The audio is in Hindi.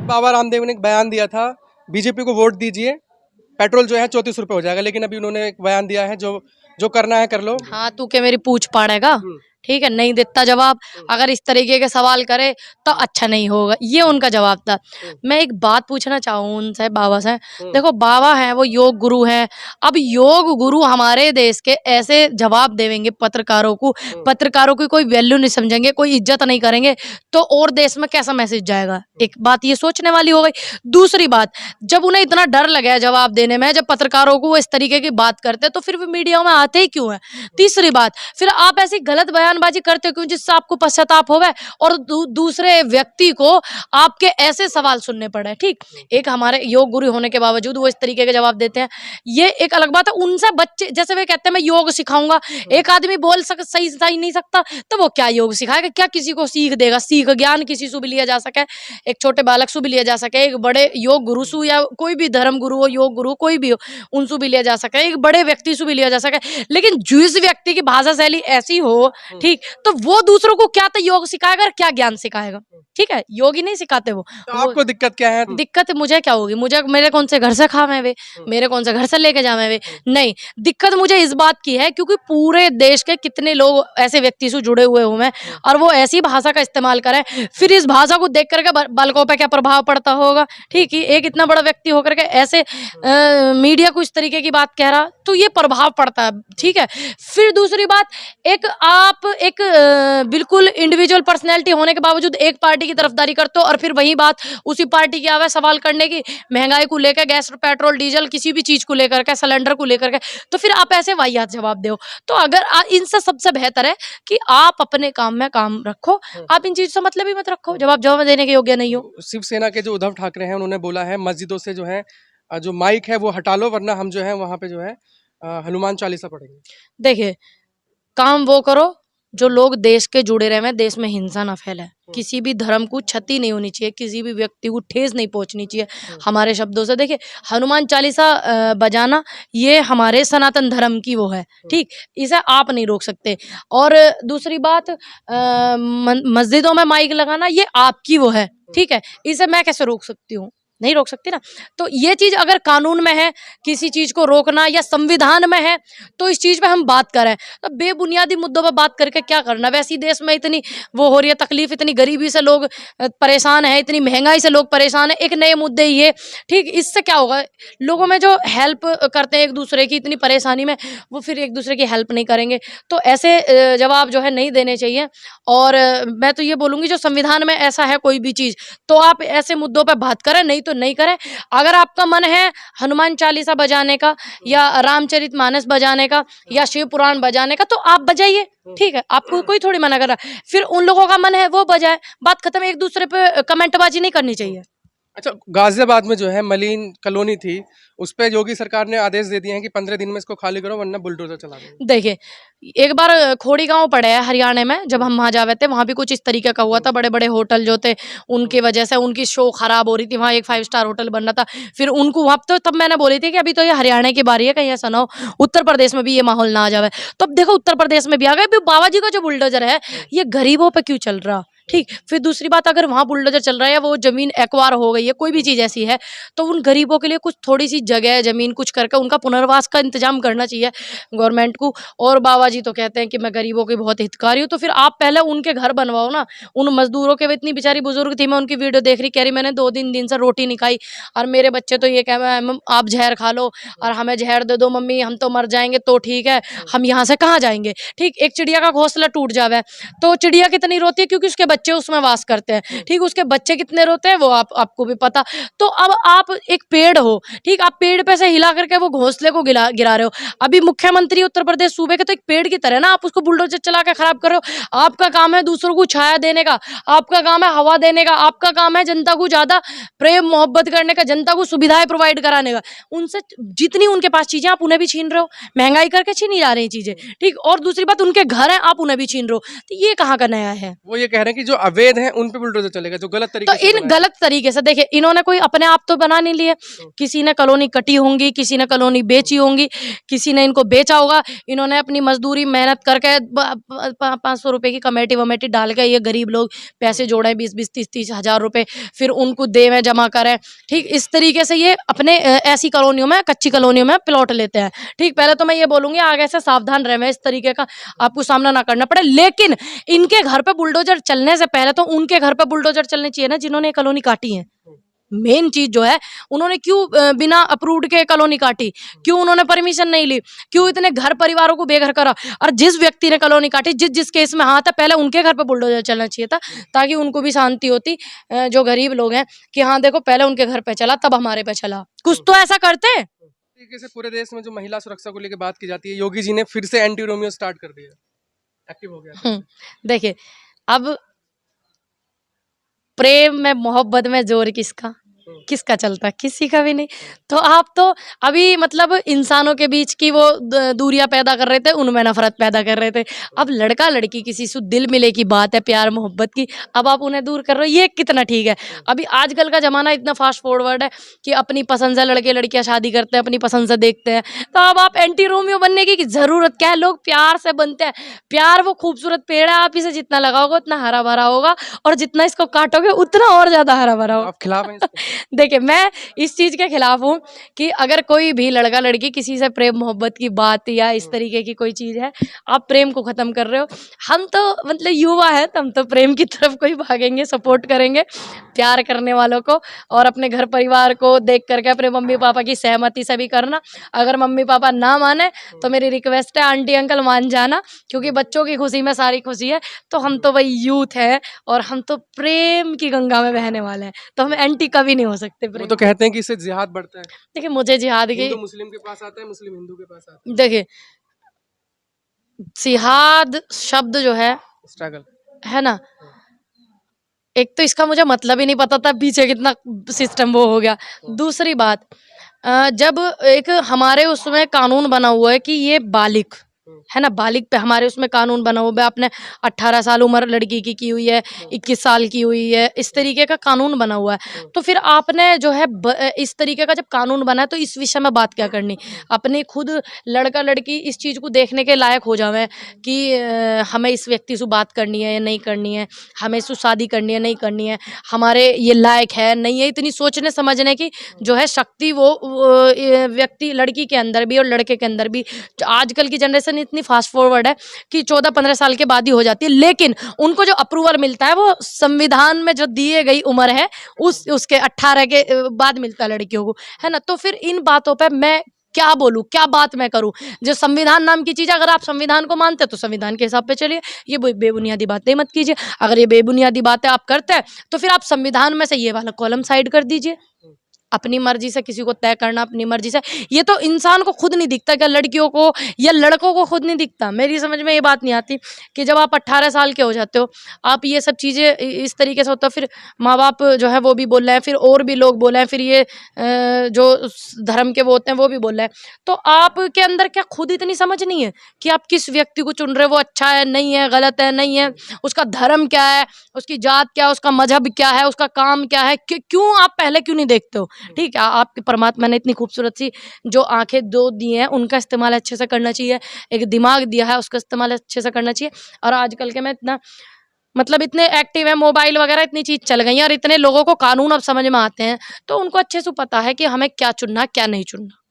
बाबा रामदेव ने एक बयान दिया था, बीजेपी को वोट दीजिए, पेट्रोल जो है 34 रुपए हो जाएगा, लेकिन अभी उन्होंने एक बयान दिया है, जो जो करना है कर लो। हाँ, तू क्या मेरी पूछ पाड़ेगा? ठीक है, नहीं देता जवाब। अगर इस तरीके के सवाल करे तो अच्छा नहीं होगा, ये उनका जवाब था। मैं एक बात पूछना चाहूँ उनसे, बाबा से। देखो, बाबा हैं, वो योग गुरु हैं। अब योग गुरु हमारे देश के ऐसे जवाब देवेंगे पत्रकारों की कोई वैल्यू नहीं समझेंगे, कोई इज्जत नहीं करेंगे, तो और देश में कैसा मैसेज जाएगा? एक बात ये सोचने वाली हो गई। दूसरी बात, जब उन्हें इतना डर लगा जवाब देने में, जब पत्रकारों को वो इस तरीके की बात करते, तो फिर वो मीडिया में आते ही क्यों है? तीसरी बात, फिर आप ऐसी गलत बयानबाजी करते क्यों जिससे आपको पश्चाताप होवे और दूसरे व्यक्ति को आपके ऐसे सवाल सुनने पड़े? ठीक, एक हमारे योग गुरु होने के बावजूद वो इस तरीके के जवाब देते हैं, ये एक अलग बात है। उनसे बच्चे, जैसे वे कहते हैं मैं योग सिखाऊंगा, एक आदमी बोल सही नहीं सकता, तो वो क्या योग सिखाएगा? क्या किसी को सीख देगा? सीख ज्ञान किसी से भी लिया जा सके, एक छोटे बालक से भी लिया जा सके, एक बड़े योग गुरु से या कोई भी धर्म गुरु हो, योग गुरु कोई भी हो, उनसे भी लिया जा सके, एक बड़े व्यक्ति से भी लिया जा सके। लेकिन जिस व्यक्ति की भाषा शैली ऐसी हो, ठीक, तो वो दूसरों को क्या तो योग सिखाएगा और क्या ज्ञान सिखाएगा? ठीक है, योग ही नहीं सिखाते वो। तो आपको दिक्कत क्या है? दिक्कत मुझे क्या होगी? मुझे मेरे कौन से घर से खावे वे, मेरे कौन से घर से लेके जावे वे? नहीं, दिक्कत मुझे इस बात की है क्योंकि पूरे देश के कितने लोग ऐसे व्यक्ति से जुड़े हुए हुए हैं और वो ऐसी भाषा का इस्तेमाल करें, फिर इस भाषा को देख करके बालकों पे क्या प्रभाव पड़ता होगा? ठीक है, एक इतना बड़ा व्यक्ति होकर के ऐसे मीडिया को इस तरीके की बात कह रहा, तो ये प्रभाव पड़ता है। ठीक है, फिर दूसरी बात, आप एक बिल्कुल इंडिविजुअल पर्सनैलिटी होने के बावजूद एक पार्टी की तरफदारी करते हो और फिर वही बात उसी पार्टी की आवे सवाल करने की, महंगाई को लेकर, गैस, पेट्रोल, डीजल, किसी भी चीज को लेकर के, सिलेंडर को लेकर के, तो फिर आप ऐसे वाहियात जवाब दो। तो अगर इनसे सबसे बेहतर है कि आप अपने काम में काम रखो, आप इन चीजों से मतलब ही मत रखो जब आप जवाब देने के योग्य नहीं हो। शिवसेना के जो उद्धव ठाकरे हैं, उन्होंने बोला है मस्जिदों से जो है जो माइक है वो हटा लो, वरना हम जो है वहां पे जो है हनुमान चालीसा पढ़ेंगे। देखिए, काम वो करो जो लोग देश के जुड़े रहे, देश में हिंसा ना फैले, किसी भी धर्म को क्षति नहीं होनी चाहिए, किसी भी व्यक्ति को ठेस नहीं पहुंचनी चाहिए हमारे शब्दों से। देखिए, हनुमान चालीसा बजाना ये हमारे सनातन धर्म की वो है, ठीक, इसे आप नहीं रोक सकते। और दूसरी बात, मस्जिदों में माइक लगाना ये आपकी वो है, ठीक है, इसे मैं कैसे रोक सकती हूँ? नहीं रोक सकती ना। तो ये चीज अगर कानून में है, किसी चीज को रोकना, या संविधान में है, तो इस चीज पे हम बात करें। तो बेबुनियादी मुद्दों पर बात करके क्या करना? वैसे ही देश में इतनी वो हो रही है तकलीफ, इतनी गरीबी से लोग परेशान है, इतनी महंगाई से लोग परेशान है, एक नए मुद्दे ये, ठीक, इससे क्या होगा? लोगों में जो हेल्प करते हैं एक दूसरे की इतनी परेशानी में, वो फिर एक दूसरे की हेल्प नहीं करेंगे। तो ऐसे जवाब जो है नहीं देने चाहिए। और मैं तो ये बोलूंगी, जो संविधान में ऐसा है कोई भी चीज, तो आप ऐसे मुद्दों पर बात करें, नहीं तो नहीं करें। अगर आपका मन है हनुमान चालीसा बजाने का, या रामचरितमानस बजाने का, या शिव पुराण बजाने का, तो आप बजाइए, ठीक है, आपको कोई थोड़ी मना कर रहा है। फिर उन लोगों का मन है वो बजाए, बात खत्म। एक दूसरे पे कमेंटबाजी नहीं करनी चाहिए। अच्छा, गाजियाबाद में जो है मलिन कॉलोनी थी, उस पे योगी सरकार ने आदेश दे दिए हैं कि 15 दिन में इसको खाली करो, वरना बुलडोजर चला देंगे। देखिए, एक बार खोड़ी गांव पड़े है हरियाणा में, जब हम वहां जावे थे, वहां भी कुछ इस तरीके का हुआ था। बड़े बड़े होटल जो थे, उनकी वजह से उनकी शो खराब हो रही थी। वहां एक 5 स्टार होटल बन रहा था, फिर उनको वहां तो तब मैंने बोली थी कि अभी तो ये हरियाणा की बारी है, कहीं ऐसा ना हो उत्तर प्रदेश में भी ये माहौल ना आ जावे। तो अब देखो, उत्तर प्रदेश में भी आ गए। बाबा जी का जो बुलडोजर है, ये गरीबों पे क्यों चल रहा? ठीक, फिर दूसरी बात, अगर वहां बुलडोजर चल रहा है, वो जमीन एक्वायर हो गई है, कोई भी चीज ऐसी है, तो उन गरीबों के लिए कुछ थोड़ी सी जगह, जमीन कुछ करके उनका पुनर्वास का इंतजाम करना चाहिए गवर्नमेंट को। और बाबा जी तो कहते हैं कि मैं गरीबों की बहुत हितकारी हूँ, तो फिर आप पहले उनके घर बनवाओ ना। उन मजदूरों के, इतनी बेचारी बुजुर्ग थी, मैं उनकी वीडियो देख रही, कह रही मैंने 2-3 दिन से रोटी नहीं खाई, और मेरे बच्चे तो ये कह रहे हैं आप जहर खा लो और हमें जहर दे दो मम्मी, हम तो मर जाएंगे। तो ठीक है, हम यहाँ से कहाँ जाएंगे? ठीक, एक चिड़िया का घोंसला टूट जावे तो चिड़िया कितनी रोती है, क्योंकि उसके बच्चे उसमें वास करते हैं। ठीक, उसके बच्चे कितने रोते हैं वो आपको भी पता। तो अब आप एक पेड़ हो, ठीक, आप पेड़ पे से हिला करके वो घोंसले को गिरा रहे हो। अभी मुख्यमंत्री उत्तर प्रदेश सूबे के, तो एक पेड़ की तरह ना, आप उसको बुलडोजर चला के खराब कर रहे हो। आपका काम है दूसरों को छाया देने का, आपका काम है हवा देने का, आपका काम है जनता को ज्यादा प्रेम मोहब्बत करने का, जनता को सुविधाएं प्रोवाइड कराने का। उनसे जितनी उनके पास चीजें, आप उन्हें भी छीन रहे हो, महंगाई करके छीनी जा रही चीजें। ठीक, और दूसरी बात, उनके घर है, आप उन्हें भी छीन रहे हो। तो ये कहाँ का नया है? वो ये कह रहे हैं कि जो अवैध हैं उन पे बुलडोजर चलेगा, जो गलत तरीके तो से इन बनाए। गलत तरीके से देखिए, इन्होंने कोई अपने आप तो बना नहीं लिए, किसी ने कॉलोनी कटी होंगी, किसी ने कॉलोनी बेची होंगी, किसी ने इनको बेचा होगा। इन्होंने अपनी मजदूरी मेहनत करके 500 रुपए की कमेटी वमेटी डाल के ये गरीब लोग पैसे जोड़े 20-20 30-30 हजार रुपए, फिर उनको देवें जमा करें। ठीक इस तरीके से ये अपने ऐसी कॉलोनियों में, कच्ची कॉलोनियों में प्लॉट लेते हैं। ठीक पहले तो मैं ये बोलूंगी आगे से सावधान रहें, इस तरीके का आपको सामना ना करना पड़े। लेकिन इनके घर पे बुलडोजर चलने से पहले तो उनके घर पे बुलडोजर चलने चाहिए ना, जिन्होंने कॉलोनी काटी है। मेन चीज जो है, उन्होंने क्यों बिना अप्रूव्ड के कॉलोनी काटी, क्यों उन्होंने परमिशन नहीं ली, क्यों इतने घर परिवारों को बेघर करा। और जिस व्यक्ति ने कॉलोनी काटी, जिस केस में हाथ है, पहले उनके घर पे बुलडोजर चलना चाहिए था, ताकि उनको भी शांति होती, जो गरीब लोग हैं, कि हाँ देखो पहले उनके घर पे चला तब हमारे पे चला। कुछ तो ऐसा करते। तरीके से पूरे देश में जो महिला सुरक्षा को लेकर बात की जाती है, योगी जी ने फिर से एंटी रोमियो स्टार्ट कर दिया, एक्टिव हो गया। देखिए, अब प्रेम में मोहब्बत में जोर किसका चलता, किसी का भी नहीं। तो आप तो अभी मतलब इंसानों के बीच की वो दूरियां पैदा कर रहे थे, उनमें नफरत पैदा कर रहे थे। अब लड़का लड़की किसी से दिल मिले की बात है, प्यार मोहब्बत की, अब आप उन्हें दूर कर रहे हो, ये कितना ठीक है। अभी आजकल का जमाना इतना फास्ट फॉरवर्ड है कि अपनी पसंद से लड़के लड़कियां शादी करते हैं, अपनी पसंद से देखते हैं। तो अब आप एंटी रोमियो बनने की जरूरत क्या है? लोग प्यार से बनते हैं। प्यार वो खूबसूरत पेड़ है, आप इसे जितना लगाओगे उतना हरा भरा होगा, और जितना इसको काटोगे उतना और ज्यादा हरा भरा होगा। आप खिलाफ हैं इसके? देखिए, मैं इस चीज के खिलाफ हूँ कि अगर कोई भी लड़का लड़की किसी से प्रेम मोहब्बत की बात या इस तरीके की कोई चीज है, आप प्रेम को खत्म कर रहे हो। हम तो मतलब युवा है, तो हम तो प्रेम की तरफ को ही भागेंगे, सपोर्ट करेंगे प्यार करने वालों को, और अपने घर परिवार को देख करके अपने मम्मी पापा की सहमति से भी करना। अगर मम्मी पापा ना माने तो मेरी रिक्वेस्ट है, आंटी अंकल मान जाना, क्योंकि बच्चों की खुशी में सारी खुशी है। तो हम तो वही यूथ है, और हम तो प्रेम की गंगा में बहने वाले हैं, तो हम एंटी कभी नहीं हो सकते। वो तो कहते हैं कि इससे जिहाद बढ़ता है। देखिए, मुझे जिहाद की, हिंदू मुस्लिम के पास आता है, मुस्लिम हिंदू के पास आता है। देखिए जिहाद शब्द जो है स्ट्रगल है ना, एक तो इसका मुझे मतलब ही नहीं पता था, पीछे कितना सिस्टम वो हो गया। दूसरी बात, जब एक हमारे उसमें कानून बना हुआ है कि ये बालिग है ना, बालिग पे हमारे उसमें कानून बना हुआ है, आपने 18 साल उम्र लड़की की हुई है, 21 साल की हुई है, इस तरीके का कानून बना हुआ है। तो फिर आपने जो है इस तरीके का जब कानून बना है, तो इस विषय में बात क्या करनी। अपने खुद लड़का लड़की इस चीज़ को देखने के लायक हो जावे कि हमें इस व्यक्ति से बात करनी है या नहीं करनी है, हमें इससे शादी करनी है नहीं करनी है, हमारे ये लायक है नहीं है, इतनी सोचने समझने की जो है शक्ति वो व्यक्ति लड़की के अंदर भी और लड़के के अंदर भी। आजकल की जनरेशन इतनी फास्ट फॉरवर्ड है कि 14-15 साल के बाद ही हो जाती है, लेकिन उनको जो अप्रूवल मिलता है वो संविधान में जो दिए गई उम्र है उसके 18 के बाद मिलता है लड़कियों को, है ना। तो फिर इन बातों पे मैं क्या बोलूं, क्या बात मैं करूं। जो संविधान नाम की चीज, अगर आप संविधान को मानते हैं तो संविधान के हिसाब पे चलिए, ये बेबुनियादी बातें मत कीजिए। अगर ये बेबुनियादी बातें आप करते हैं तो फिर आप संविधान में से ये वाला कॉलम साइड कर दीजिए। अपनी मर्जी से किसी को तय करना, अपनी मर्जी से, ये तो इंसान को खुद नहीं दिखता क्या, लड़कियों को या लड़कों को खुद नहीं दिखता। मेरी समझ में ये बात नहीं आती कि जब आप 18 साल के हो जाते हो, आप ये सब चीज़ें इस तरीके से होता, फिर माँ बाप जो है वो भी बोल रहे हैं, फिर और भी लोग बोल रहे हैं, फिर ये जो धर्म के वो होते हैं वो भी बोल रहे हैं। तो आपके अंदर क्या खुद इतनी समझ नहीं है कि आप किस व्यक्ति को चुन रहे हो, वो अच्छा है नहीं है, गलत है नहीं है, उसका धर्म क्या है, उसकी जात क्या है, उसका मजहब क्या है, उसका काम क्या है, क्यों आप पहले क्यों नहीं देखते हो। ठीक है, आपके परमात्मा ने इतनी खूबसूरत सी जो आंखें दो दी हैं, उनका इस्तेमाल अच्छे से करना चाहिए। एक दिमाग दिया है, उसका इस्तेमाल अच्छे से करना चाहिए। और आजकल के में इतना मतलब इतने एक्टिव है, मोबाइल वगैरह इतनी चीज चल गई है, और इतने लोगों को कानून अब समझ में आते हैं, तो उनको अच्छे से पता है कि हमें क्या चुनना क्या नहीं चुनना।